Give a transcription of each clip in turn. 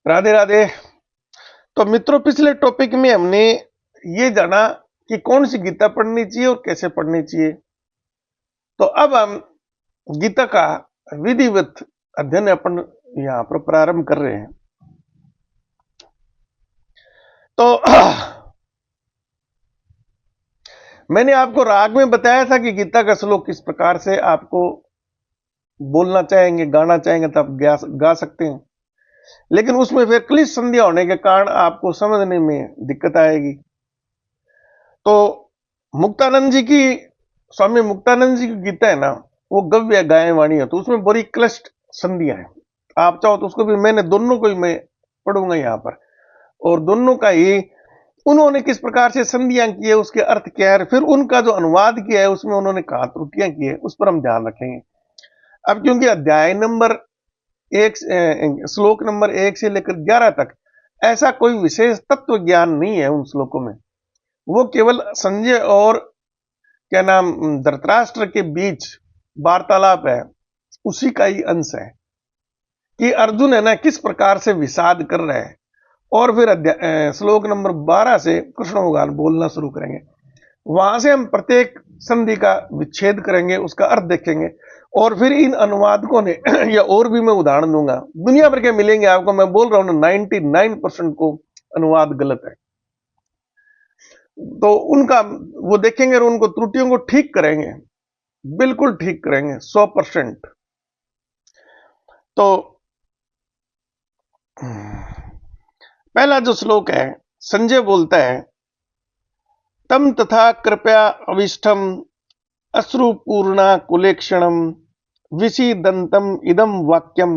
राधे राधे। तो मित्रों, पिछले टॉपिक में हमने ये जाना कि कौन सी गीता पढ़नी चाहिए और कैसे पढ़नी चाहिए। तो अब हम गीता का विधिवत अध्ययन अपन यहाँ पर प्रारंभ कर रहे हैं। तो मैंने आपको राग में बताया था कि गीता का श्लोक किस प्रकार से आपको बोलना चाहेंगे, गाना चाहेंगे तो आप गा सकते हैं, लेकिन उसमें फिर क्लिष्ट संधियां होने के कारण आपको समझने में दिक्कत आएगी। तो मुक्तानंद जी की, स्वामी मुक्तानंद जी की गीता है ना, वो गव्य गाय वाणी है, तो उसमें बड़ी क्लिष्ट संधियां हैं। आप चाहो तो उसको भी मैंने दोनों को ही मैं पढ़ूंगा यहाँ पर, और दोनों का ही उन्होंने किस प्रकार से संधियां की है, उसके अर्थ क्या है, फिर उनका जो अनुवाद किया है उसमें उन्होंने कहा त्रुटियां की है, उस पर हम ध्यान रखेंगे। अब क्योंकि अध्याय नंबर एक, श्लोक नंबर 1 से लेकर 11 तक ऐसा कोई विशेष तत्व ज्ञान नहीं है उन श्लोकों में, वो केवल संजय और क्या नाम धृतराष्ट्र के बीच वार्तालाप है, उसी का ही अंश है कि अर्जुन है ना किस प्रकार से विषाद कर रहे हैं। और फिर श्लोक नंबर 12 से कृष्ण भगवान बोलना शुरू करेंगे। वहां से हम प्रत्येक संधि का विच्छेद करेंगे, उसका अर्थ देखेंगे, और फिर इन अनुवादकों ने या और भी मैं उदाहरण दूंगा, दुनिया भर के मिलेंगे आपको, मैं बोल रहा हूं 99% को अनुवाद गलत है, तो उनका वो देखेंगे और उनको त्रुटियों को ठीक करेंगे, बिल्कुल ठीक करेंगे 100%। तो पहला जो श्लोक है, संजय बोलता है, तम तथा कृपया अविष्टम अश्रुपूर्णा कुलेक्षणम विषीदंतम इदम वाक्यम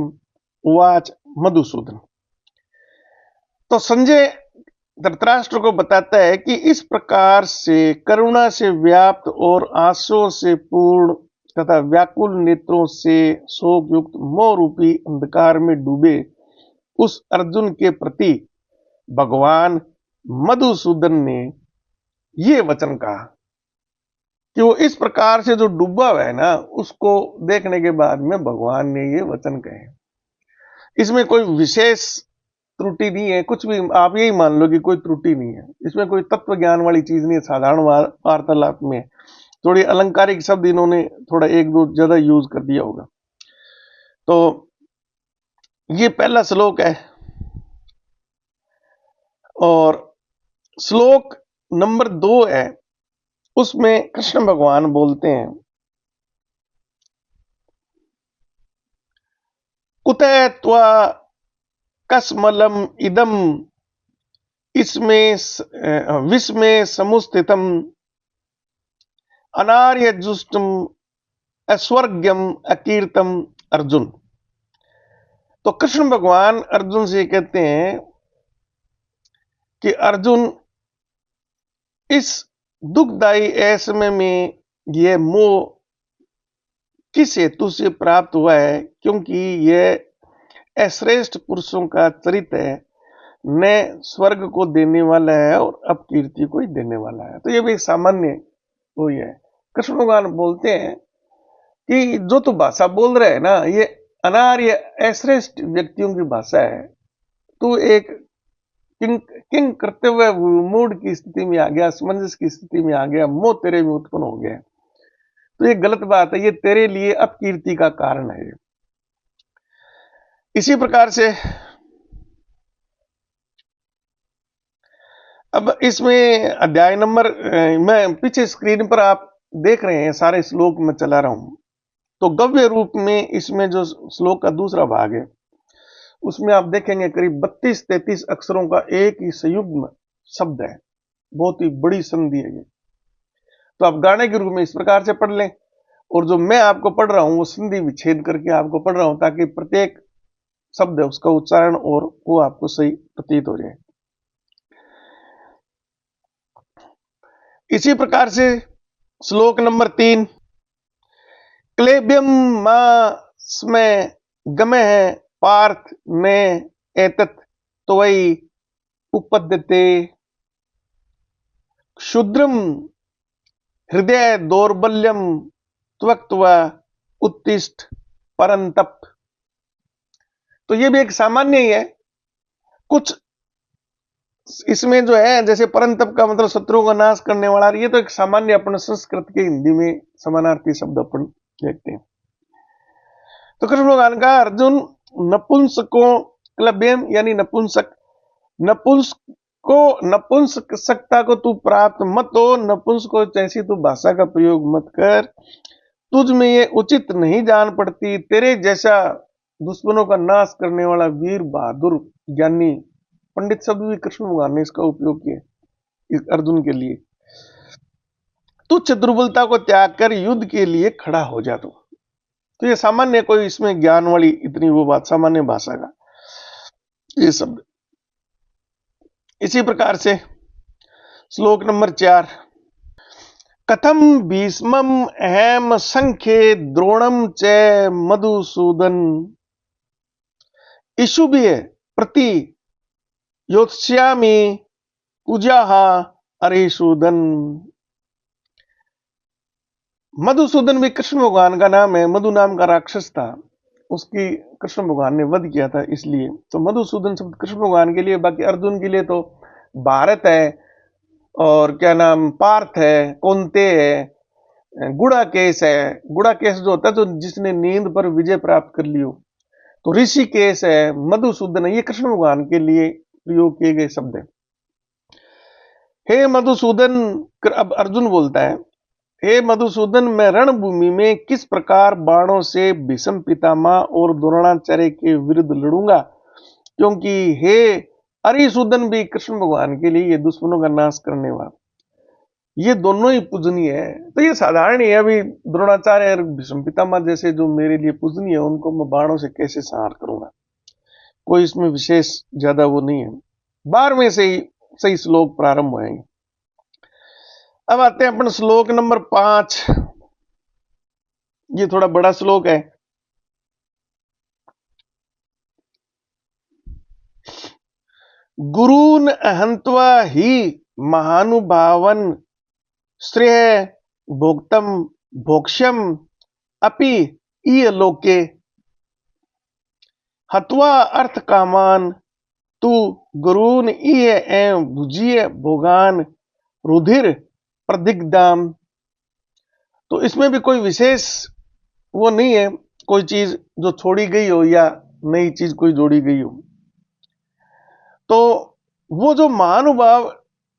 उवाच मधुसूदन। तो संजय धृतराष्ट्र को बताता है कि इस प्रकार से करुणा से व्याप्त और आंसुओं से पूर्ण तथा व्याकुल नेत्रों से शोक युक्त मोह रूपी अंधकार में डूबे उस अर्जुन के प्रति भगवान मधुसूदन ने ये वचन कहा कि वो इस प्रकार से जो डूबा हुआ है ना, उसको देखने के बाद में भगवान ने ये वचन कहे। इसमें कोई विशेष त्रुटि नहीं है, कुछ भी आप यही मान लो कि कोई त्रुटि नहीं है, इसमें कोई तत्व ज्ञान वाली चीज नहीं है। साधारण वार्तालाप में थोड़ी अलंकारिक शब्द इन्होंने थोड़ा एक दो ज्यादा यूज कर दिया होगा। तो ये पहला श्लोक है, और श्लोक नंबर 2 है, उसमें कृष्ण भगवान बोलते हैं, कुतः त्वा कस्मलम इदम इसमें विस्मय समुस्थितम अनार्य जुष्टम अस्वर्ग्यम अकीर्तम अर्जुन। तो कृष्ण भगवान अर्जुन से कहते हैं कि अर्जुन, इस दुखदायी ऐसमय में यह मोह किस हेतु से प्राप्त हुआ है, क्योंकि यह अश्रेष्ठ पुरुषों का चरित्र है, न स्वर्ग को देने वाला है और अपकीर्ति को ही देने वाला है। तो ये भी सामान्य वो है। कृष्ण भगवान बोलते हैं कि जो तो भाषा बोल रहे हैं ना, ये अनार्य अश्रेष्ठ व्यक्तियों की भाषा है। तो एक किंग करते हुए मूड की स्थिति में आ गया, असमंजस की स्थिति में आ गया, मोह तेरे में उत्पन्न हो गया, तो ये गलत बात है, ये तेरे लिए अपकीर्ति का कारण है। इसी प्रकार से अब इसमें अध्याय नंबर, मैं पीछे स्क्रीन पर आप देख रहे हैं सारे श्लोक में चला रहा हूं, तो गव्य रूप में इसमें जो श्लोक का दूसरा भाग है, उसमें आप देखेंगे करीब 32-33 अक्षरों का एक ही संयुग्म शब्द है, बहुत ही बड़ी संधि है ये। तो आप गाने के रूप में इस प्रकार से पढ़ लें, और जो मैं आपको पढ़ रहा हूं वो संधि विच्छेद करके आपको पढ़ रहा हूं, ताकि प्रत्येक शब्द है उसका उच्चारण और वो आपको सही प्रतीत हो जाए। इसी प्रकार से श्लोक नंबर 3, क्लेब्यम में गमे है पार्थ में एतत् त्वयि उपद्यते क्षुद्रम हृदय दौर्बल्यम त्वक्त्वा उत्तिष्ठ परंतप। तो ये भी एक सामान्य ही है कुछ इसमें जो है जैसे परंतप का मतलब शत्रुओं का नाश करने वाला, ये तो एक सामान्य अपन संस्कृत के हिंदी में समानार्थी शब्द अपन देखते हैं। तो कृष्ण भगवान का अर्जुन नपुंसकों क्लब्यम यानी नपुंसक, नपुंसकता को तू प्राप्त मत हो, नपुंसको जैसी तू भाषा का प्रयोग मत कर, तुझ में ये उचित नहीं जान पड़ती, तेरे जैसा दुश्मनों का नाश करने वाला वीर बहादुर ज्ञानी पंडित शब्द भी कृष्ण भगवान ने इसका उपयोग किया इस अर्जुन के लिए। तुच्छ दुर्बलता को त्याग कर युद्ध के लिए खड़ा हो जा तू। तो ये सामान्य कोई इसमें ज्ञान वाली इतनी वो बात, सामान्य भाषा का ये शब्द। इसी प्रकार से श्लोक नंबर 4, कथम भीष्मम अहम संख्ये द्रोणम च मधुसूदन इशुभ्य प्रति योत्स्यामि पूजा अरिसूदन। मधुसूदन भी कृष्ण भगवान का नाम है। मधु नाम का राक्षस था, उसकी कृष्ण भगवान ने वध किया था, इसलिए तो मधुसूदन शब्द कृष्ण भगवान के लिए। बाकी अर्जुन के लिए तो भारत है और क्या नाम पार्थ है, कुंती है, गुड़ाकेश है। गुड़ाकेश जो होता है तो जिसने नींद पर विजय प्राप्त कर ली हो, तो ऋषिकेश है, मधुसूदन है, ये कृष्ण भगवान के लिए प्रयोग किए गए शब्द है। हे मधुसूदन, अब अर्जुन बोलता है, हे मधुसूदन, मैं रणभूमि में किस प्रकार बाणों से भीष्म पितामह और द्रोणाचार्य के विरुद्ध लड़ूंगा, क्योंकि हे अरिसूदन भी कृष्ण भगवान के लिए ये दुश्मनों का नाश करने वाला, ये दोनों ही पूजनीय है। तो ये साधारण ही है, अभी द्रोणाचार्य और भीष्म पितामह जैसे जो मेरे लिए पूजनीय है, उनको मैं बाणों से कैसे संहार करूंगा, कोई इसमें विशेष ज्यादा वो नहीं है। 12वें से ही सही श्लोक प्रारंभ होंगे। अब आते हैं अपन श्लोक नंबर 5। ये थोड़ा बड़ा श्लोक है। गुरून् हन्त्वा हि महानुभावन श्रेय भोक्तम भोक्ष्यम अपि इयलोके हत्वा अर्थ कामान तू गुरून् इय एवं भुजिय भोगान रुधिर प्रदिग्धाम। तो इसमें भी कोई विशेष वो नहीं है, कोई चीज जो छोड़ी गई हो या नई चीज कोई जोड़ी गई हो। तो वो जो महानुभाव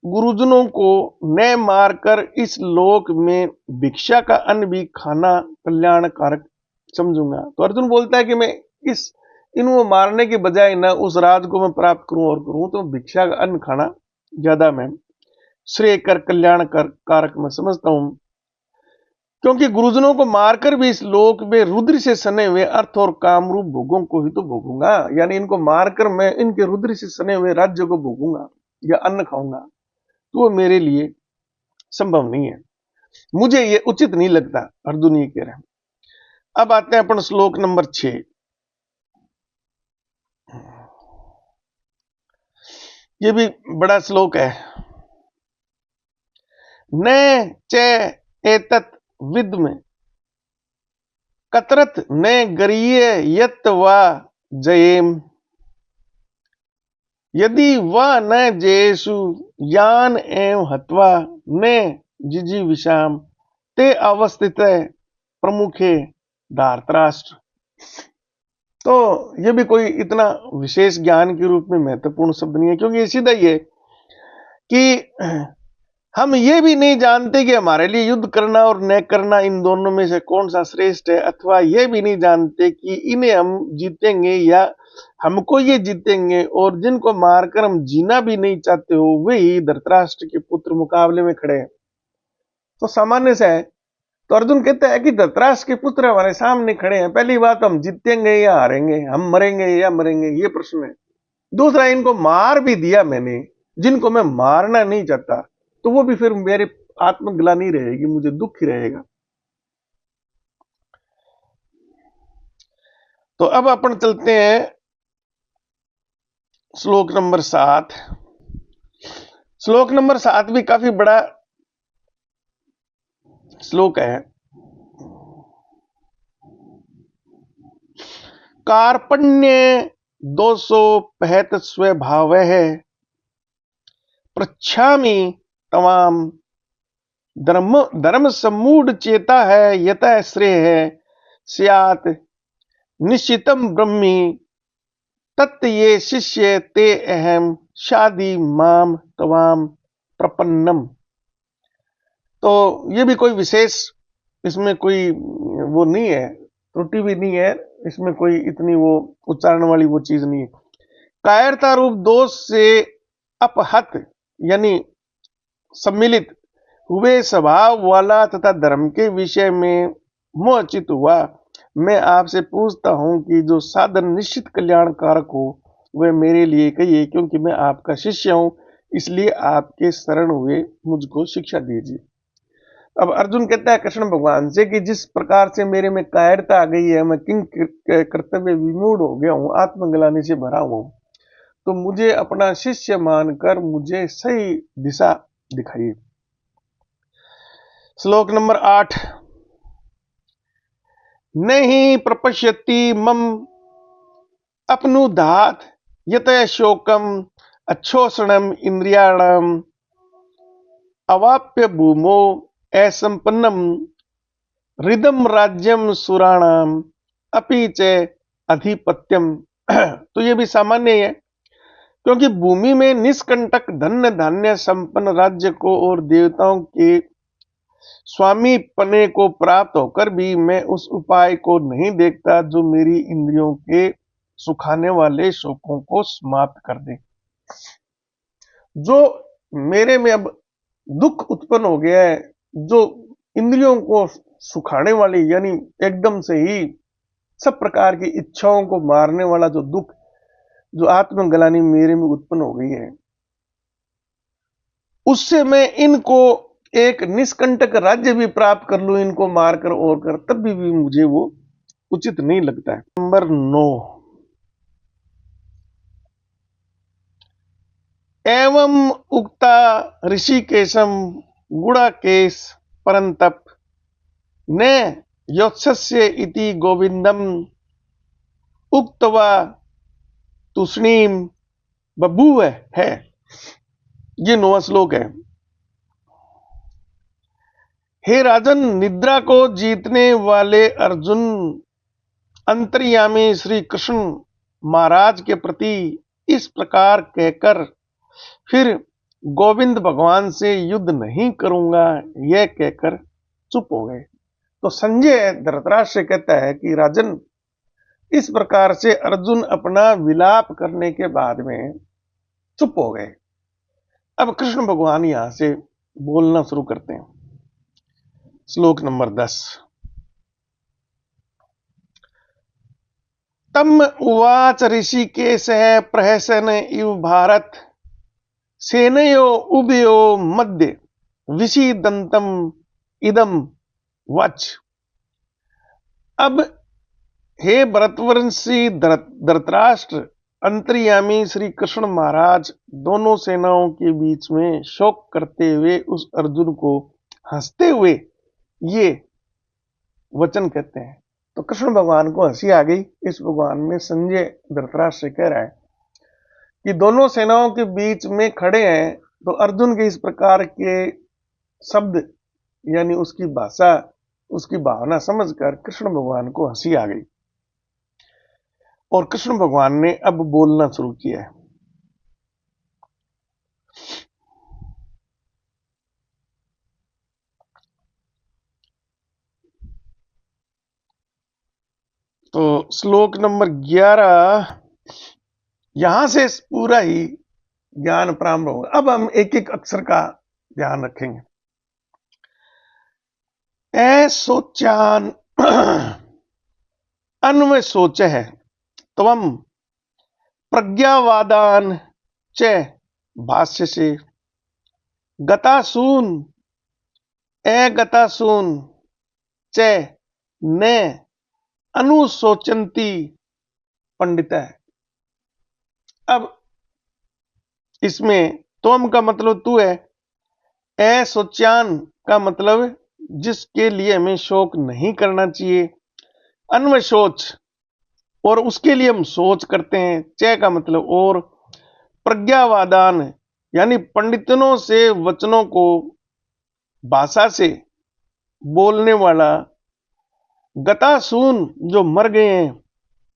गुरुजनों को न मारकर इस लोक में भिक्षा का अन्न भी खाना कल्याणकारक समझूंगा। तो अर्जुन बोलता है कि मैं इनको मारने के बजाय न उस राज को मैं प्राप्त करूं और करूं, तो भिक्षा का अन्न खाना ज्यादा मैं श्रेय कर कल्याण कर कारक मैं समझता हूं, क्योंकि गुरुजनों को मारकर भी इस लोक में रुद्र से सने हुए अर्थ और कामरूप भोगों को ही तो भोगूंगा। यानी इनको मारकर मैं इनके रुद्र से सने हुए राज्य को भोगूंगा या अन्न खाऊंगा, तो वो मेरे लिए संभव नहीं है, मुझे ये उचित नहीं लगता, अर्जुन ये कह रहे हैं। अब आते हैं अपन श्लोक नंबर 6। ये भी बड़ा श्लोक है। न च एतत् विद्म कतरत न गरीय यत वा जयेम यदि वह न जयेषु यान एवं हत्वा न जिजी विषाम ते अवस्थित प्रमुखे धार्तराष्ट्र। तो यह भी कोई इतना विशेष ज्ञान के रूप में महत्वपूर्ण शब्द नहीं है, क्योंकि सीधा ये कि हम ये भी नहीं जानते कि हमारे लिए युद्ध करना और न करना इन दोनों में से कौन सा श्रेष्ठ है, अथवा ये भी नहीं जानते कि इन्हें हम जीतेंगे या हमको ये जीतेंगे, और जिनको मारकर हम जीना भी नहीं चाहते हो वे ही धृतराष्ट्र के पुत्र मुकाबले में खड़े हैं। तो सामान्य से है। तो अर्जुन कहता है कि धृतराष्ट्र के पुत्र हमारे सामने खड़े हैं, पहली बात हम जीतेंगे या हारेंगे, हम मरेंगे या मरेंगे, ये प्रश्न है। दूसरा, इनको मार भी दिया मैंने जिनको मैं मारना नहीं चाहता, तो वो भी फिर मेरे आत्मग्लानि रहेगी, मुझे दुख ही रहेगा। तो अब अपन चलते हैं श्लोक नंबर 7। श्लोक नंबर 7 भी काफी बड़ा श्लोक है। कार्पण्य 265 स्वभाव है पृच्छामि तवाम धर्म धर्म सम्मूढ़ चेता है यतः श्रेय है स्यात् निश्चितम ब्रह्मी तत् ये शिष्य ते अहम शादी माम तवाम प्रपन्नम। तो ये भी कोई विशेष इसमें कोई वो नहीं है, त्रुटि भी नहीं है, इसमें कोई इतनी वो उच्चारण वाली वो चीज नहीं है। कायरता रूप दोष से अपहत यानी सम्मिलित हुए स्वभाव वाला तथा धर्म के विषय में मोहचित हुआ मैं आपसे पूछता हूं कि जो साधन निश्चित कल्याणकारक हो वह मेरे लिए कहिए, क्योंकि मैं आपका शिष्य हूं, इसलिए आपके शरण हुए मुझको शिक्षा दीजिए। अब अर्जुन कहता है कृष्ण भगवान से कि जिस प्रकार से मेरे में कायरता आ गई है, मैं किंग कर्तव्य विमूढ़ हो गया हूं, आत्मग्लानि से भरा हुआ हूं, तो मुझे अपना शिष्य मानकर मुझे सही दिशा दिखाइए। श्लोक नंबर 8। नहीं प्रपश्यति मम अपनुधात यत शोकम अच्छोषणम इंद्रियाणम अवाप्य भूमो असंपन्नम हृदम राज्यम सुराणाम अपि च अधिपत्यम। तो ये भी सामान्य है, क्योंकि भूमि में निष्कंटक धन्य धान्य संपन्न राज्य को और देवताओं के स्वामी पने को प्राप्त होकर भी मैं उस उपाय को नहीं देखता जो मेरी इंद्रियों के सुखाने वाले शोकों को समाप्त कर दे। जो मेरे में अब दुख उत्पन्न हो गया है, जो इंद्रियों को सुखाने वाली यानी एकदम से ही सब प्रकार की इच्छाओं को मारने वाला जो दुख, जो आत्मग्लानि मेरे में उत्पन्न हो गई है, उससे मैं इनको एक निष्कंटक राज्य भी प्राप्त कर लूं, इनको मारकर और कर, तब भी मुझे वो उचित नहीं लगता है। नंबर 9। एवं उक्ता ऋषिकेशम गुणाकेश परंतप न योत्सस्य इति गोविंदम उक्तवा तुष्णीम बभूव है। ये 9वां श्लोक है। हे राजन, निद्रा को जीतने वाले अर्जुन अंतर्यामी श्री कृष्ण महाराज के प्रति इस प्रकार कहकर फिर गोविंद भगवान से युद्ध नहीं करूंगा यह कहकर चुप हो गए। तो संजय धृतराष्ट्र से कहता है कि राजन, इस प्रकार से अर्जुन अपना विलाप करने के बाद में चुप हो गए। अब कृष्ण भगवान यहां से बोलना शुरू करते हैं। श्लोक नंबर 10। तम उवाच ऋषिकेश प्रहसन इव भारत सेनयो उभयो मध्य विषीदंतम इदम वच। अब हे भरतवंशी धृतराष्ट्र, अंतर्यामी श्री कृष्ण महाराज दोनों सेनाओं के बीच में शोक करते हुए उस अर्जुन को हंसते हुए ये वचन कहते हैं। तो कृष्ण भगवान को हंसी आ गई। इस भगवान में संजय धृतराष्ट्र से कह रहा है कि दोनों सेनाओं के बीच में खड़े हैं, तो अर्जुन के इस प्रकार के शब्द यानी उसकी भाषा, उसकी भावना समझकर कृष्ण भगवान को हंसी आ गई और कृष्ण भगवान ने अब बोलना शुरू किया है। तो श्लोक नंबर 11, यहां से पूरा ही ज्ञान प्रारंभ होगा। अब हम एक एक अक्षर का ध्यान रखेंगे। सोचान अन्वय सोच है त्वम प्रज्ञावादान च भाष्य से गतासून गतासून च न अनुशोचंती पंडित है। अब इसमें त्वम का मतलब तू है, सोच्यान का मतलब जिसके लिए हमें शोक नहीं करना चाहिए, अन्वशोच और उसके लिए हम सोच करते हैं। च का मतलब और, प्रज्ञावादान यानी पंडितों से वचनों को भाषा से बोलने वाला, गतासून जो मर गए हैं,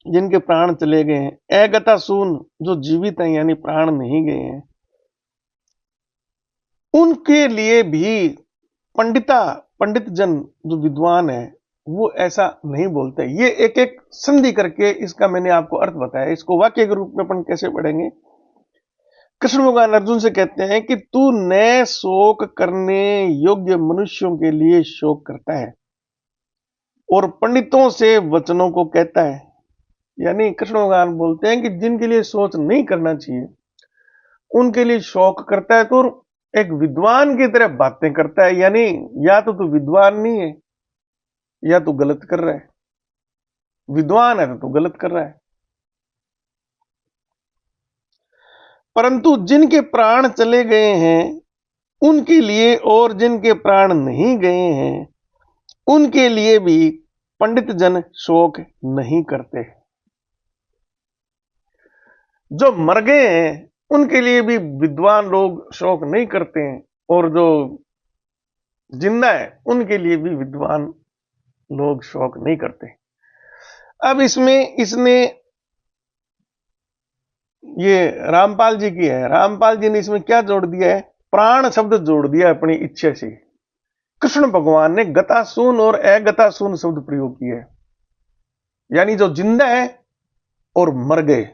जिनके प्राण चले गए हैं, अगतासून जो जीवित हैं यानी प्राण नहीं गए हैं, उनके लिए भी पंडित जन जो विद्वान है वो ऐसा नहीं बोलते। ये एक एक संधि करके इसका मैंने आपको अर्थ बताया। इसको वाक्य के रूप में अपन कैसे पढ़ेंगे? कृष्ण भगवान अर्जुन से कहते हैं कि तू नए शोक करने योग्य मनुष्यों के लिए शोक करता है और पंडितों से वचनों को कहता है। यानी कृष्ण भगवान बोलते हैं कि जिनके लिए सोच नहीं करना चाहिए उनके लिए शोक करता है, तो एक विद्वान की तरह बातें करता है। यानी या तो तू विद्वान नहीं है या तू गलत कर रहा है। विद्वान है तो तू गलत कर रहा है। परंतु जिनके प्राण चले गए हैं उनके लिए और जिनके प्राण नहीं गए हैं उनके लिए भी पंडित जन शोक नहीं करते। जो मर गए हैं उनके लिए भी विद्वान लोग शोक नहीं करते हैं और जो जिंदा है उनके लिए भी विद्वान लोग शोक नहीं करते। अब इसमें इसने ये रामपाल जी की है, रामपाल जी ने इसमें क्या जोड़ दिया है? प्राण शब्द जोड़ दिया अपनी इच्छा से। कृष्ण भगवान ने गतासून और अगतासून शब्द प्रयोग किया है, यानी जो जिंदा है और मर गए।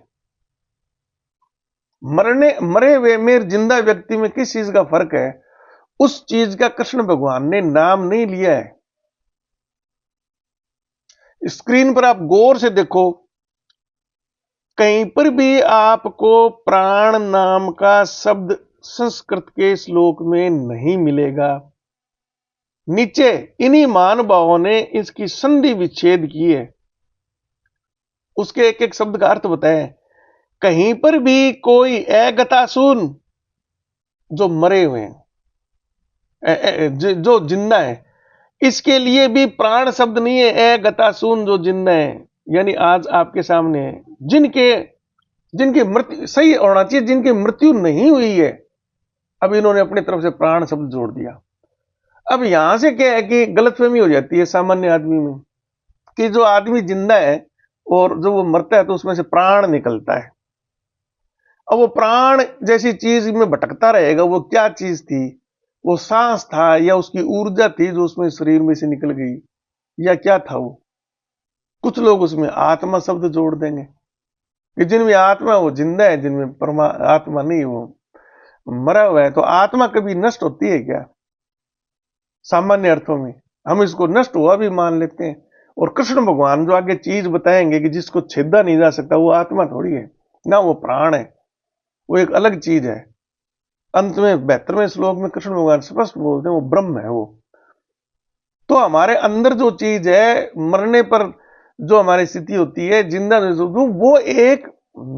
मरे हुए में जिंदा व्यक्ति में किस चीज का फर्क है, उस चीज का कृष्ण भगवान ने नाम नहीं लिया है। स्क्रीन पर आप गौर से देखो, कहीं पर भी आपको प्राण नाम का शब्द संस्कृत के श्लोक में नहीं मिलेगा। नीचे इन्हीं महानुभावों ने इसकी संधि विच्छेद की है, उसके एक एक शब्द का अर्थ बताया। कहीं पर भी कोई अगतासून जो मरे हुए हैं, जो जिंदा है, इसके लिए भी प्राण शब्द नहीं है। अगतासून जो जिंदा है यानी आज आपके सामने है, जिनके मृत्यु सही होना चाहिए, जिनकी मृत्यु नहीं हुई है, अब इन्होंने अपनी तरफ से प्राण शब्द जोड़ दिया। अब यहां से क्या है कि गलतफहमी हो जाती है सामान्य आदमी में कि जो आदमी जिंदा है और जो वो मरता है तो उसमें से प्राण निकलता है। अब वो प्राण जैसी चीज में भटकता रहेगा, वो क्या चीज थी? वो सांस था या उसकी ऊर्जा थी जो उसमें शरीर में से निकल गई, या क्या था वो? कुछ लोग उसमें आत्मा शब्द जोड़ देंगे कि जिनमें आत्मा वो जिंदा है, जिनमें आत्मा नहीं वो मरा हुआ है। तो आत्मा कभी नष्ट होती है क्या? सामान्य अर्थों में हम इसको नष्ट हुआ भी मान लेते हैं। और कृष्ण भगवान जो आगे चीज बताएंगे कि जिसको छेदा नहीं जा सकता, वो आत्मा थोड़ी है ना, वो प्राण है, वो एक अलग चीज है। अंत में 72वें श्लोक में कृष्ण भगवान स्पष्ट बोलते हैं वो ब्रह्म है वो। तो हमारे अंदर जो चीज है, मरने पर जो हमारी स्थिति होती है, जिंदा वो एक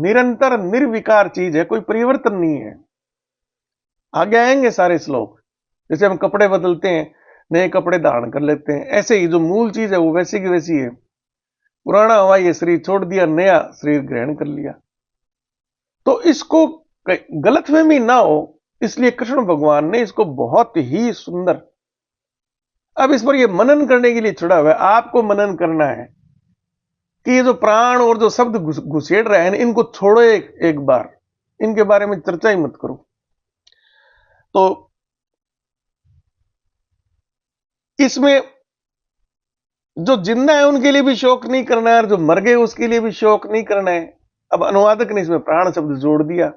निरंतर निर्विकार चीज है, कोई परिवर्तन नहीं है। आगे आएंगे सारे श्लोक। जैसे हम कपड़े बदलते हैं, नए कपड़े धारण कर लेते हैं, ऐसे ही जो मूल चीज है वो वैसी की वैसी है। पुराना हुआ ये शरीर छोड़ दिया, नया शरीर ग्रहण कर लिया। तो इसको गलतफहमी ना हो इसलिए कृष्ण भगवान ने इसको बहुत ही सुंदर, अब इस पर ये मनन करने के लिए छोड़ा हुआ है। आपको मनन करना है कि ये जो प्राण और जो शब्द घुसेड़ रहे हैं इनको छोड़ो, एक बार इनके बारे में चर्चा ही मत करो। तो इसमें जो जिंदा है उनके लिए भी शोक नहीं करना है और जो मर गए उसके लिए भी शोक नहीं करना है। अब अनुवादक ने इसमें प्राण शब्द जोड़ दिया,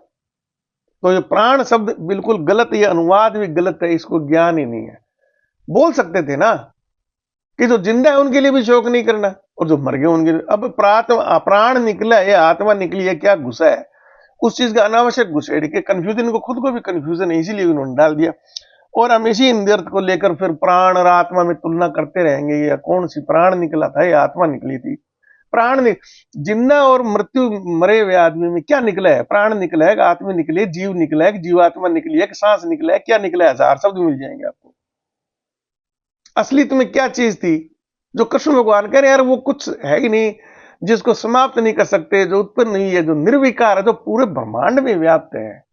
तो ये प्राण शब्द बिल्कुल गलत, ये अनुवाद भी गलत है, इसको ज्ञान ही नहीं है। बोल सकते थे ना कि जो जिंदा है उनके लिए भी शोक नहीं करना और जो मर गए उनके लिए। अब प्राण निकला है, आत्मा निकली है, क्या घुसा है, उस चीज का अनावश्यक घुसेड़ के कंफ्यूजन, को खुद को भी कंफ्यूजन है इसीलिए उन्होंने डाल दिया। और हम इसी हिंदी अर्थ को लेकर फिर प्राण और आत्मा में तुलना करते रहेंगे, या कौन सी प्राण निकला था या आत्मा निकली थी। जिंदा और मृत्यु मरे हुए आदमी में क्या निकला है? प्राण निकला है, आत्मा निकली है, जीव निकला है, जीवात्मा निकली है, सांस निकला है, क्या निकला है? हजार शब्द मिल जाएंगे आपको। असलियत में क्या चीज थी जो कृष्ण भगवान कह रहे यार वो कुछ है ही नहीं, जिसको समाप्त नहीं कर सकते, जो उत्पन्न नहीं है, जो निर्विकार है, जो पूरे ब्रह्मांड में व्याप्त है,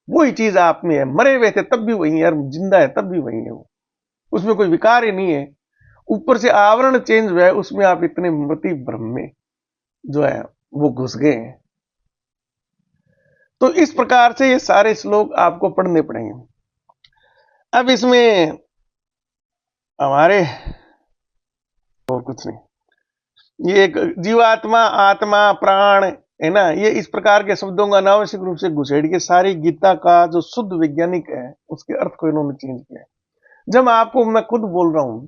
वही चीज आप में है। मरे हुए थे तब भी वही है, और जिंदा है तब भी वही है वो, उसमें कोई विकार ही नहीं है। ऊपर से आवरण चेंज हुआ है, उसमें आप इतने मृति ब्रह्म में जो है वो घुस गए हैं। तो इस प्रकार से ये सारे श्लोक आपको पढ़ने पड़ेंगे। अब इसमें हमारे और कुछ नहीं, ये एक जीवात्मा, आत्मा, प्राण है ना, ये इस प्रकार के शब्दों का अनावश्यक रूप से घुसेड़ के सारी गीता का जो शुद्ध वैज्ञानिक है उसके अर्थ को इन्होंने चेंज किया। जब आपको मैं खुद बोल रहा हूं,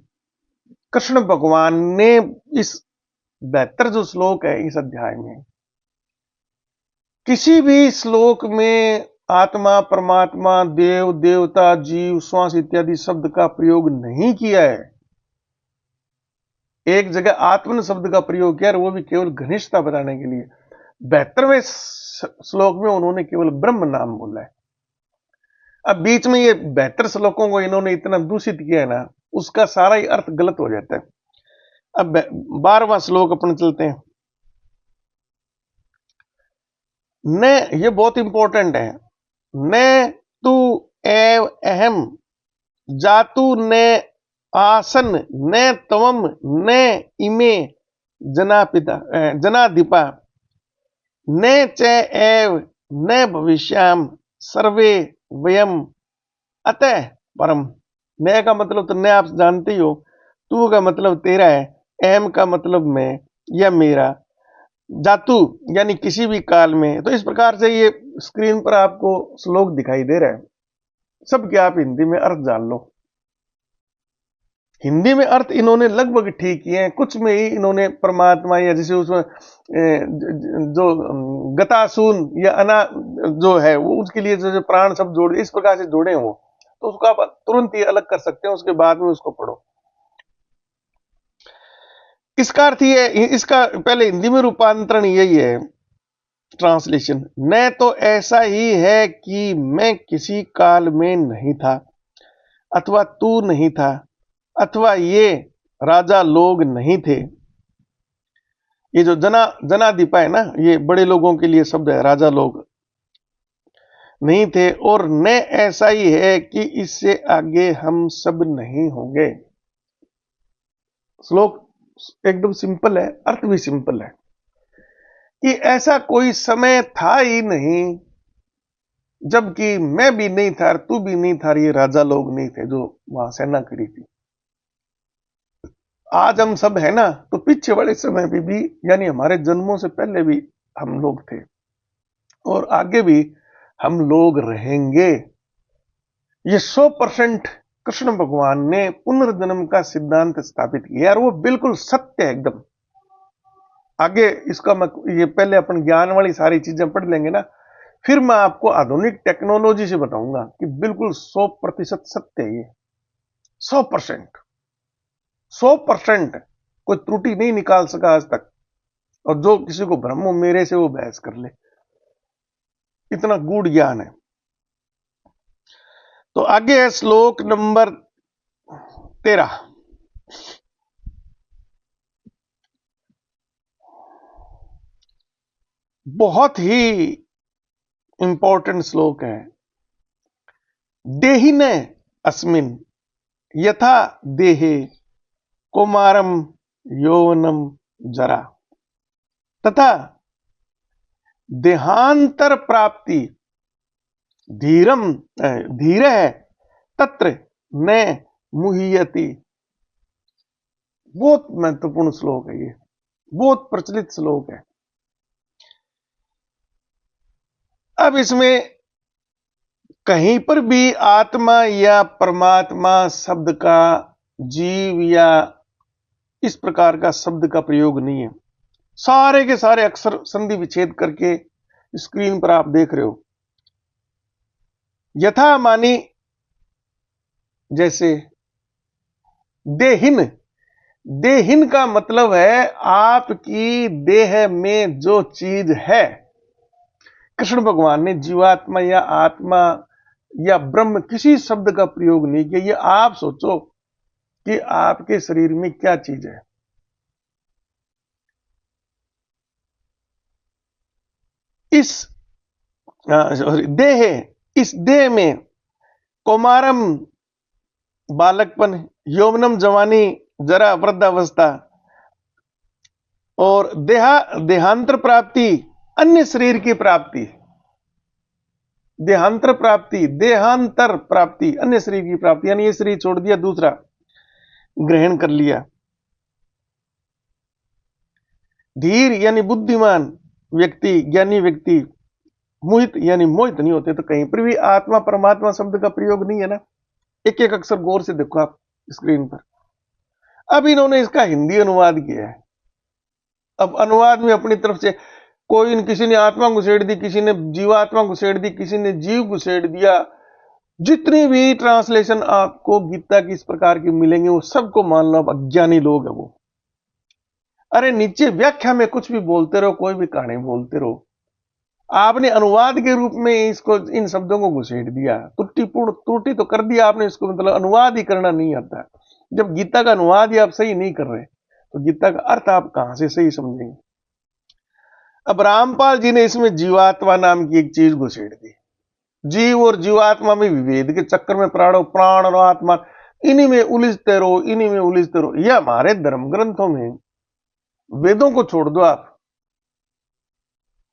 कृष्ण भगवान ने इस 72 जो श्लोक है इस अध्याय में, किसी भी श्लोक में आत्मा, परमात्मा, देव, देवता, जीव, श्वास इत्यादि शब्द का प्रयोग नहीं किया है। एक जगह आत्मन शब्द का प्रयोग किया, वो भी केवल घनिष्ठता बताने के लिए। 72वें श्लोक में उन्होंने केवल ब्रह्म नाम बोला है। अब बीच में ये 72 श्लोकों को इन्होंने इतना दूषित किया है ना, उसका सारा ही अर्थ गलत हो जाता है। अब 12वां श्लोक अपन चलते हैं। न, ये बहुत इंपॉर्टेंट है। न तू एव अहम जातु न आसन न तवम न इमे जनापिता जनाधिपा न च एव न भविष्याम सर्वे वयम अतः परम। न का मतलब तो न आप जानते ही हो, तू का मतलब तेरा है, एम का मतलब मैं या मेरा, जातु यानी किसी भी काल में। तो इस प्रकार से ये स्क्रीन पर आपको श्लोक दिखाई दे रहा है, सबके आप हिंदी में अर्थ जान लो। हिंदी में अर्थ इन्होंने लगभग ठीक किए हैं, कुछ में ही इन्होंने परमात्मा या जैसे उसमें जो गतासून या अना जो है वो उसके लिए जो प्राण शब्द जोड़े, इस प्रकार से जोड़े वो, तो उसको आप तुरंत ही अलग कर सकते हैं, उसके बाद में उसको पढ़ो। इसका अर्थ ये, इसका पहले हिंदी में रूपांतरण यही है, ट्रांसलेशन। न तो ऐसा ही है कि मैं किसी काल में नहीं था, अथवा तू नहीं था, अथवा ये राजा लोग नहीं थे। ये जो जनाधिपा है ना, ये बड़े लोगों के लिए शब्द है, राजा लोग नहीं थे। और न ऐसा ही है कि इससे आगे हम सब नहीं होंगे। श्लोक एकदम सिंपल है, अर्थ भी सिंपल है कि ऐसा कोई समय था ही नहीं जबकि मैं भी नहीं था, तू भी नहीं था, ये राजा लोग नहीं थे जो वहां सेना खड़ी थी। आज हम सब है ना, तो पीछे वाले समय भी यानी हमारे जन्मों से पहले भी हम लोग थे, और आगे भी हम लोग रहेंगे। ये 100% कृष्ण भगवान ने पुनर्जन्म का सिद्धांत स्थापित किया, और वो बिल्कुल सत्य है एकदम। आगे इसका ये पहले अपन ज्ञान वाली सारी चीजें पढ़ लेंगे ना, फिर मैं आपको आधुनिक टेक्नोलॉजी से बताऊंगा कि बिल्कुल 100% सत्य है ये। 100% 100% कोई त्रुटि नहीं निकाल सका आज तक, और जो किसी को भ्रम हो मेरे से वो बहस कर ले, इतना गूढ़ ज्ञान है। तो आगे है श्लोक नंबर 13। बहुत ही इंपॉर्टेंट श्लोक है। देहिने अस्मिन यथा देहे कुमारम यौवनम जरा तथा देहांतर प्राप्ति धीरम धीर है तत्र न मुह्यति। बहुत महत्वपूर्ण श्लोक है ये, बहुत प्रचलित श्लोक है। अब इसमें कहीं पर भी आत्मा या परमात्मा शब्द का, जीव या इस प्रकार का शब्द का प्रयोग नहीं है। सारे के सारे अक्षर संधि विच्छेद करके स्क्रीन पर आप देख रहे हो। यथा मानी जैसे, देहिन, देहिन का मतलब है आपकी देह में जो चीज है। कृष्ण भगवान ने जीवात्मा या आत्मा या ब्रह्म किसी शब्द का प्रयोग नहीं किया। ये आप सोचो कि आपके शरीर में क्या चीज है। इस देह, इस देह में कौमारम बालकपन, यौवनम जवानी, जरा वृद्धावस्था और देहांतर प्राप्ति, अन्य शरीर की प्राप्ति, देहांतर प्राप्ति अन्य शरीर की प्राप्ति, यानी ये शरीर छोड़ दिया, दूसरा ग्रहण कर लिया। धीर यानी बुद्धिमान व्यक्ति, ज्ञानी व्यक्ति, मोहित यानी मोहित नहीं होते। तो कहीं पर भी आत्मा परमात्मा शब्द का प्रयोग नहीं है ना। एक एक अक्षर गौर से देखो आप स्क्रीन पर। अब इन्होंने इसका हिंदी अनुवाद किया है। अब अनुवाद में अपनी तरफ से किसी ने आत्मा घुसेड़ दी, किसी ने जीवात्मा घुसेड़ दी, किसी ने जीव घुसेड़ दिया। जितनी भी ट्रांसलेशन आपको गीता की इस प्रकार की मिलेंगे वो सबको मान लो अब अज्ञानी लोग है वो। अरे नीचे व्याख्या में कुछ भी बोलते रहो, कोई भी कहानी बोलते रहो, आपने अनुवाद के रूप में इसको, इन शब्दों को घुसेड़ दिया, त्रुटि तो कर दिया आपने इसको, मतलब अनुवाद ही करना नहीं आता। जब गीता का अनुवाद ही आप सही नहीं कर रहे तो गीता का अर्थ आप कहां से सही समझेंगे। अब रामपाल जी ने इसमें जीवात्मा नाम की एक चीज घुसेड़ दी। जीव और जीवात्मा में विभेद के चक्कर में प्राण और आत्मा इन्हीं में उलझते रहो। यह हमारे धर्म ग्रंथों में, वेदों को छोड़ दो आप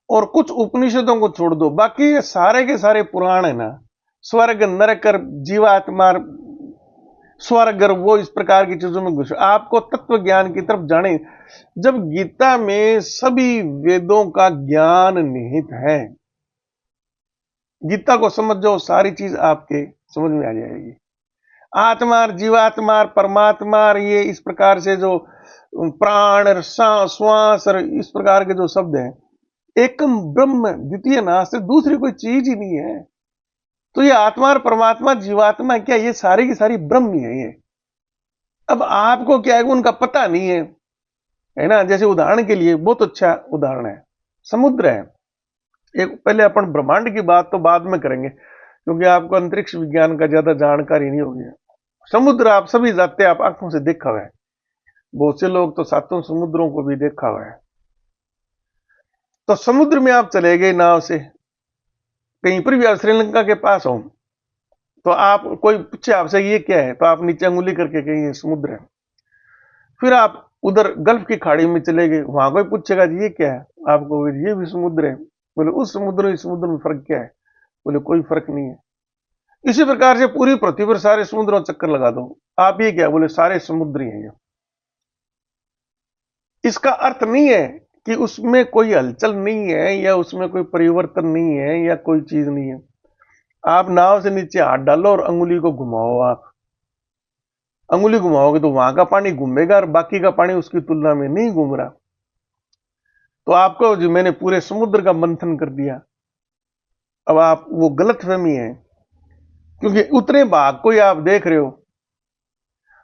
और कुछ उपनिषदों को छोड़ दो, बाकी ये सारे के सारे पुराण है ना, स्वर्ग नरक जीवात्मा स्वर्ग, वो इस प्रकार की चीजों में घुस। आपको तत्व ज्ञान की तरफ जाने, जब गीता में सभी वेदों का ज्ञान निहित है, गीता को समझ जाओ, सारी चीज आपके समझ में आ जाएगी। आत्मा, जीवात्मा, परमात्मा, ये इस प्रकार से जो प्राण, श्वास, इस प्रकार के जो शब्द हैं, एकम ब्रह्म द्वितीय नास्ति, दूसरी कोई चीज ही नहीं है। तो ये आत्मा और परमात्मा, जीवात्मा क्या, ये सारी की सारी ब्रह्म ही है ये। अब आपको क्या है, उनका पता नहीं है ना। जैसे उदाहरण के लिए बहुत अच्छा उदाहरण है, समुद्र है एक। पहले अपन ब्रह्मांड की बात तो बाद में करेंगे क्योंकि आपको अंतरिक्ष विज्ञान का ज्यादा जानकारी नहीं होगी। समुद्र आप सभी जाते हैं, आप आंखों से देखा हुआ है, बहुत से लोग तो सातों समुद्रों को भी देखा हुआ है। तो समुद्र में आप चले गए नाव से, कहीं पर भी आप श्रीलंका के पास हो तो आप, कोई पूछे आपसे ये क्या है, तो आप नीचे अंगुली करके कहेंगे समुद्र है। फिर आप उधर गल्फ की खाड़ी में चले गए, वहां कोई पूछेगा ये क्या है, आपको ये भी समुद्र है। बोले उस समुद्र इस समुद्र में फर्क क्या है, बोले कोई फर्क नहीं है। इसी प्रकार से पूरी पृथ्वी पर सारे समुद्रों चक्कर लगा दो, आप ये क्या, बोले सारे समुद्र ही हैं। इसका अर्थ नहीं है कि उसमें कोई हलचल नहीं है या उसमें कोई परिवर्तन नहीं है या कोई चीज नहीं है। आप नाव से नीचे हाथ डालो और अंगुली को घुमाओ, आप अंगुली घुमाओगे तो वहां का पानी घूमेगा और बाकी का पानी उसकी तुलना में नहीं घूम रहा। तो आपको जो मैंने पूरे समुद्र का मंथन कर दिया, अब आप वो गलतफहमी है क्योंकि उतने भाग को ही आप देख रहे हो।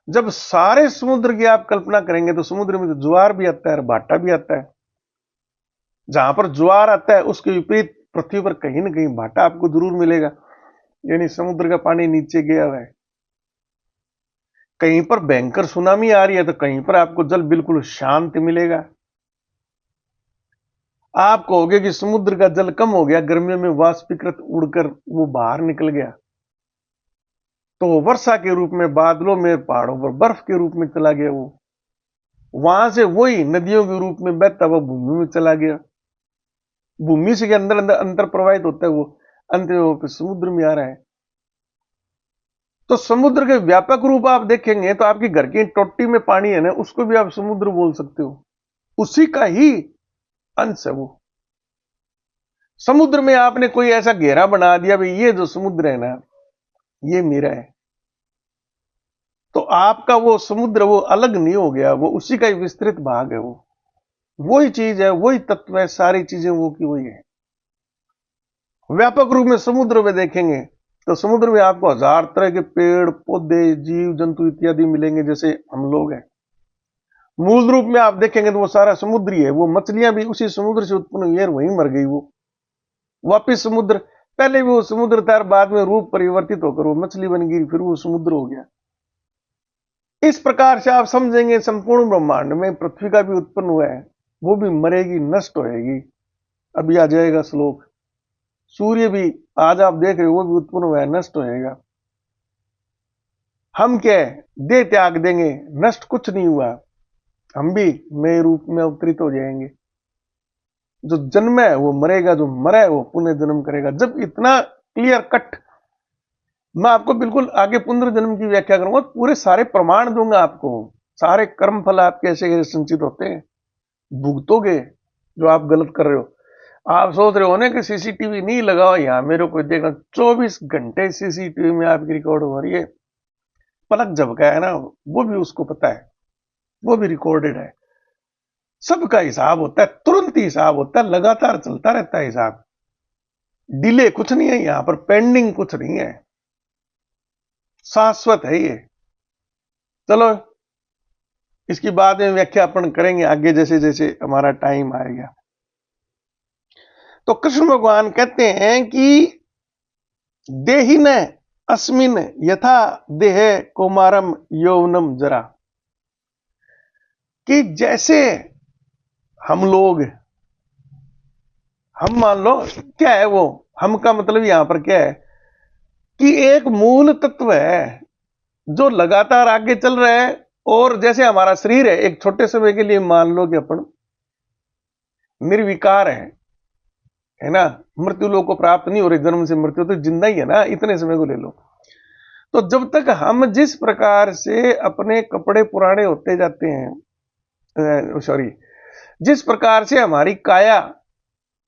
जब सारे समुद्र की आप कल्पना करेंगे तो समुद्र में तो ज्वार भी आता है और भाटा भी आता है। जहां पर ज्वार आता है उसके विपरीत पृथ्वी पर कहीं ना कहीं भाटा आपको जरूर मिलेगा, यानी समुद्र का पानी नीचे गया हुआ है। कहीं पर भयंकर सुनामी आ रही है तो कहीं पर आपको जल बिल्कुल शांत मिलेगा। आप कहोगे कि समुद्र का जल कम हो गया, गर्मियों में वाष्पीकृत उड़कर वो बाहर निकल गया, तो वर्षा के रूप में बादलों में, पहाड़ों पर बर्फ के रूप में चला गया। वो वहां से वही नदियों के रूप में बहता हुआ भूमि में चला गया। भूमि से के अंदर अंदर अंतर प्रवाहित होता है, वो अंत में वो समुद्र में आ रहा है। तो समुद्र के व्यापक रूप आप देखेंगे तो आपकी घर की टोटी में पानी है ना, उसको भी आप समुद्र बोल सकते हो, उसी का ही अंश है वो। समुद्र में आपने कोई ऐसा घेरा बना दिया भाई ये जो समुद्र है ना ये मेरा है, तो आपका वो समुद्र वो अलग नहीं हो गया, वो उसी का एक विस्तृत भाग है। वो वही चीज है, वही तत्व है, सारी चीजें वो की वही है। व्यापक रूप में समुद्र में देखेंगे तो समुद्र में आपको हजार तरह के पेड़ पौधे जीव जंतु इत्यादि मिलेंगे, जैसे हम लोग हैं। मूल रूप में आप देखेंगे तो वो सारा समुद्री है। वो मछलियां भी उसी समुद्र से उत्पन्न हुई है, वहीं मर गई, वो वापिस समुद्र, पहले भी वो समुद्र था, बाद में रूप परिवर्तित होकर वो मछली बन गई, फिर वो समुद्र हो गया। इस प्रकार से आप समझेंगे संपूर्ण ब्रह्मांड में पृथ्वी का भी उत्पन्न हुआ है, वो भी मरेगी, नष्ट होएगी, अभी आ जाएगा श्लोक। सूर्य भी आज आप देख रहे हो वो भी उत्पन्न हुआ है, नष्ट होएगा। हम क्या है, देह त्याग देंगे, नष्ट कुछ नहीं हुआ, हम भी नए रूप में अवतरित हो जाएंगे। जो जन्म है वो मरेगा, जो मरा है वो पुनः जन्म करेगा। जब इतना क्लियर कट, मैं आपको बिल्कुल आगे पुनर्जन्म की व्याख्या करूंगा, पूरे सारे प्रमाण दूंगा आपको, सारे कर्म फल आपके ऐसे कैसे संचित होते हैं, भुगतोगे जो आप गलत कर रहे हो। आप सोच रहे हो ना कि सीसीटीवी नहीं लगाओ यहां मेरे को देखना, 24 घंटे सीसीटीवी में आपकी रिकॉर्ड हो रही है। पलक झपका है ना, वो भी उसको पता है, वो भी रिकॉर्डेड है। सबका हिसाब होता है, तुरंत ही हिसाब होता है, लगातार चलता रहता है हिसाब। डिले कुछ नहीं है यहां पर, पेंडिंग कुछ नहीं है, शाश्वत है ये। चलो इसकी बाद में व्याख्या अपन करेंगे आगे जैसे जैसे हमारा टाइम आएगा। तो कृष्ण भगवान कहते हैं कि देहिन अस्मिन यथा देह कौमारम यौवनम जरा, कि जैसे हम लोग, हम मान लो क्या है वो, हम का मतलब यहां पर क्या है कि एक मूल तत्व है जो लगातार आगे चल रहा है। और जैसे हमारा शरीर है, एक छोटे समय के लिए मान लो कि अपन निर्विकार है ना, मृत्यु लोग को प्राप्त नहीं हो रही, जन्म से मृत्यु तो जिंदा ही है ना, इतने समय को ले लो। तो जब तक हम जिस प्रकार से अपने कपड़े पुराने होते जाते हैं, सॉरी, जिस प्रकार से हमारी काया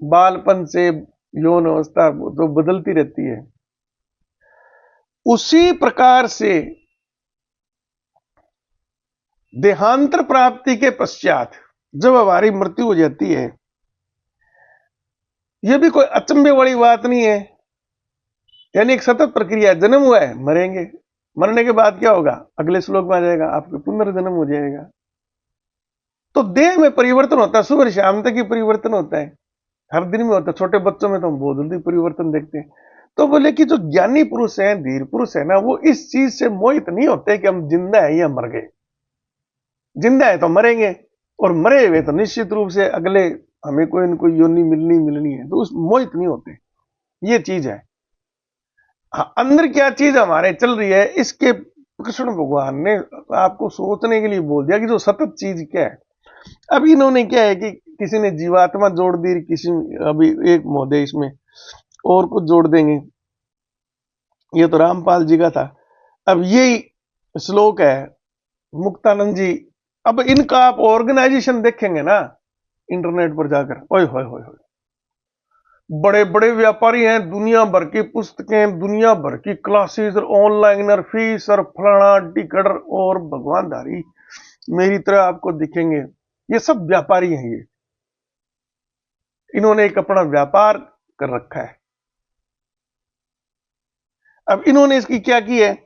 बालपन से यौन अवस्था तो बदलती रहती है, उसी प्रकार से देहांतर प्राप्ति के पश्चात जब हमारी मृत्यु हो जाती है, यह भी कोई अचंभे वाली बात नहीं है। यानी एक सतत प्रक्रिया, जन्म हुआ है, मरेंगे, मरने के बाद क्या होगा, अगले श्लोक में आ जाएगा, आपका पुनर्जन्म हो जाएगा। तो देह में परिवर्तन होता है, सुबह शाम तक ही परिवर्तन होता है, हर दिन में होता है। छोटे बच्चों में तो हम बहुत जल्दी परिवर्तन देखते हैं। तो बोले कि जो ज्ञानी पुरुष है, धीर पुरुष है ना, वो इस चीज से मोहित नहीं होते कि हम जिंदा है या मर गए। जिंदा है तो मरेंगे, और मरे हुए तो निश्चित रूप से अगले हमें कोई न कोई योनि मिलनी है, तो उस मोहित नहीं होते। ये चीज है। अंदर क्या चीज हमारे चल रही है, इसके कृष्ण भगवान ने आपको सोचने के लिए बोल दिया कि जो सतत चीज क्या है। अब इन्होंने क्या है कि किसी ने जीवात्मा जोड़ दी, किसी, अभी एक महोदय इसमें और कुछ जोड़ देंगे, ये तो रामपाल जी का था। अब यही श्लोक है मुक्तानंद जी। अब इनका आप ऑर्गेनाइजेशन देखेंगे ना इंटरनेट पर जाकर, ओए होए होए होए, बड़े बड़े व्यापारी हैं, दुनिया भर की पुस्तकें, दुनिया भर की क्लासेस और ऑनलाइन और फीस और फलाना टिकट, और भगवान धारी मेरी तरह आपको दिखेंगे। ये सब व्यापारी हैं, ये इन्होंने एक अपना व्यापार कर रखा है। अब इन्होंने इसकी क्या की है,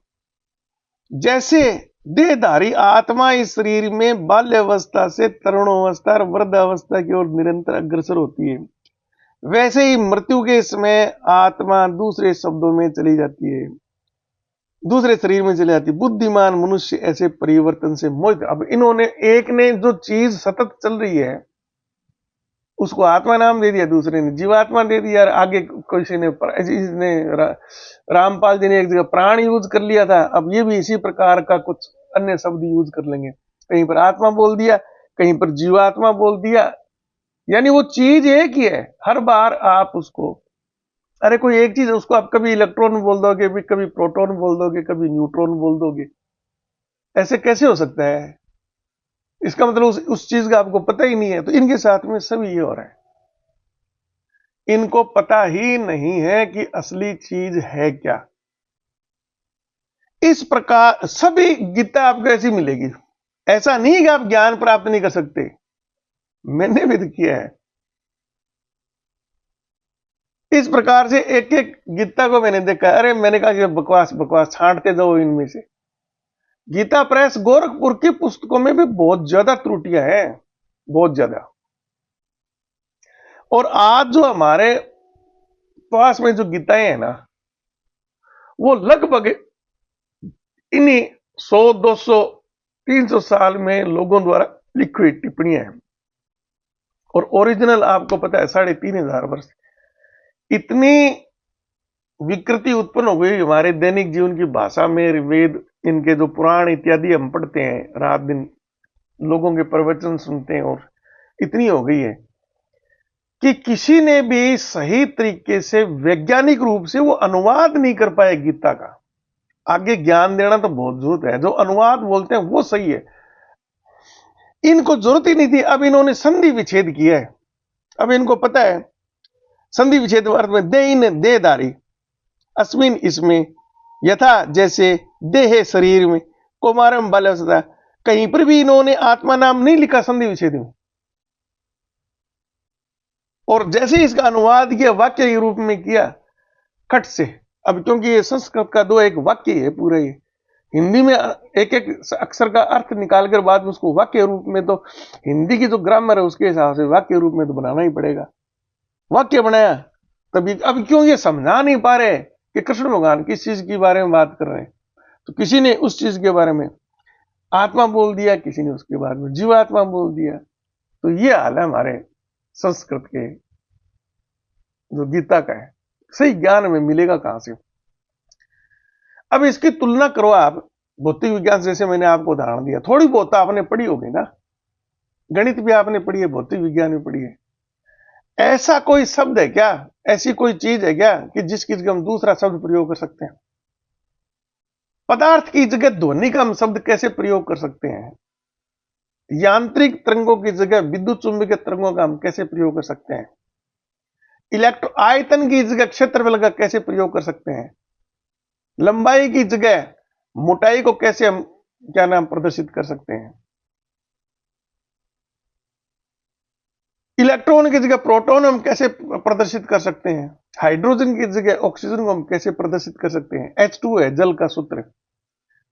जैसे देहधारी आत्मा इस शरीर में बाल्यावस्था से तरुणावस्था और वृद्धावस्था की ओर निरंतर अग्रसर होती है, वैसे ही मृत्यु के समय आत्मा दूसरे शब्दों में चली जाती है, दूसरे शरीर में चली जाती है। बुद्धिमान मनुष्य ऐसे परिवर्तन से मोहित। अब इन्होंने, एक ने जो चीज सतत चल रही है उसको आत्मा नाम दे दिया, दूसरे ने जीवात्मा दे दिया, आगे किसी ने रामपाल जी ने एक जगह प्राण यूज कर लिया था, अब ये भी इसी प्रकार का कुछ अन्य शब्द यूज कर लेंगे। कहीं पर आत्मा बोल दिया, कहीं पर जीवात्मा बोल दिया। यानी वो चीज एक ही है, हर बार आप उसको, अरे कोई एक चीज है उसको आप कभी इलेक्ट्रॉन बोल दोगे, कभी प्रोटॉन बोल दोगे, कभी न्यूट्रॉन बोल दोगे, ऐसे कैसे हो सकता है? इसका मतलब उस चीज का आपको पता ही नहीं है। तो इनके साथ में सभी ये हो रहा है, इनको पता ही नहीं है कि असली चीज है क्या। इस प्रकार सभी गीता आपको ऐसी मिलेगी, ऐसा नहीं कि आप ज्ञान प्राप्त नहीं कर सकते, मैंने भी किया है। इस प्रकार से एक एक गीता को मैंने देखा, अरे मैंने कहा कि बकवास बकवास छांटते जाओ इनमें से। गीता प्रेस गोरखपुर की पुस्तकों में भी बहुत ज्यादा त्रुटियां हैं, बहुत ज्यादा। और आज जो हमारे पास में जो गीताएं हैं ना, वो लगभग इन्हीं 100, 200, 300 साल में लोगों द्वारा लिखी हुई टिप्पणियां हैं। और ओरिजिनल आपको पता है 3,500 वर्ष। इतनी विकृति उत्पन्न हो गई हमारे दैनिक जीवन की भाषा में, वेद, इनके जो पुराण इत्यादि हम पढ़ते हैं, रात दिन लोगों के प्रवचन सुनते हैं, और इतनी हो गई है कि किसी ने भी सही तरीके से वैज्ञानिक रूप से वो अनुवाद नहीं कर पाए गीता का। आगे ज्ञान देना तो बहुत जरूरत है, जो अनुवाद बोलते हैं वो सही है, इनको जरूरत ही नहीं थी। अब इन्होंने संधि विच्छेद किया है। अब इनको पता है संधि विच्छेद अर्थ में देइन देहधारी, अस्मिन इसमें, यथा जैसे, देहे शरीर में, कौमारम बाल्यावस्था, कहीं पर भी इन्होंने आत्मा नाम नहीं लिखा संधि विच्छेद में। और जैसे इसका अनुवाद किया वाक्य के रूप में किया कट से। अब क्योंकि ये संस्कृत का दो एक वाक्य है पूरा, ये हिंदी में एक एक अक्षर का अर्थ निकाल कर बाद में उसको वाक्य रूप में, तो हिंदी की जो ग्रामर है उसके हिसाब से वाक्य रूप में तो बनाना ही पड़ेगा। वाक्य बनाया तभी। अब क्यों ये समझा नहीं पा रहे कि कृष्ण भगवान किस चीज के बारे में बात कर रहे हैं, तो किसी ने उस चीज के बारे में आत्मा बोल दिया, किसी ने उसके बारे में जीवात्मा बोल दिया। तो ये हाल है हमारे संस्कृत के जो गीता का है। सही ज्ञान में मिलेगा कहां से? अब इसकी तुलना करो आप भौतिक विज्ञान से। जैसे मैंने आपको उदाहरण दिया, थोड़ी बहुत आपने पढ़ी होगी ना, गणित भी आपने पढ़ी है, भौतिक विज्ञान भी पढ़ी है। ऐसा कोई शब्द है क्या, ऐसी कोई चीज है क्या कि जिसकी जगह हम दूसरा शब्द प्रयोग कर सकते हैं? पदार्थ की जगह ध्वनि का हम शब्द कैसे प्रयोग कर सकते हैं? यांत्रिक तरंगों की जगह विद्युत चुंबकीय तरंगों का हम कैसे प्रयोग कर सकते हैं? इलेक्ट्रो आयतन की जगह क्षेत्रफल का कैसे प्रयोग कर सकते हैं? लंबाई की जगह मोटाई को कैसे हम प्रदर्शित कर सकते हैं? इलेक्ट्रॉन की जगह प्रोटॉन हम कैसे प्रदर्शित कर सकते हैं? हाइड्रोजन की जगह ऑक्सीजन को हम कैसे प्रदर्शित कर सकते हैं? H2 है जल का सूत्र,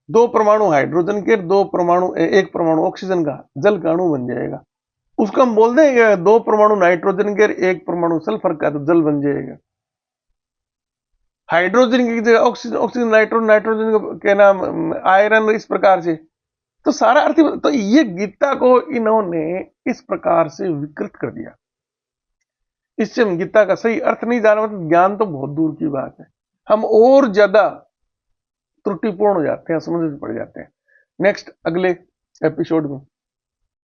2 परमाणु हाइड्रोजन के, 2 परमाणु, 1 परमाणु ऑक्सीजन का, जल का अणु बन जाएगा। उसको हम बोल देंगे 2 परमाणु नाइट्रोजन के, 1 परमाणु सल्फर का, तो जल बन जाएगा। हाइड्रोजन की जगह ऑक्सीजन, ऑक्सीजन नाइट्रोजन, नाइट्रोजन के नाम आयरन, इस प्रकार से। तो सारा अर्थ, तो ये गीता को इन्होंने इस प्रकार से विकृत कर दिया। इससे हम गीता का सही अर्थ नहीं जाना, मतलब ज्ञान तो बहुत दूर की बात है, हम और ज्यादा त्रुटिपूर्ण हो जाते हैं, समझ में पड़ जाते हैं। नेक्स्ट अगले एपिसोड में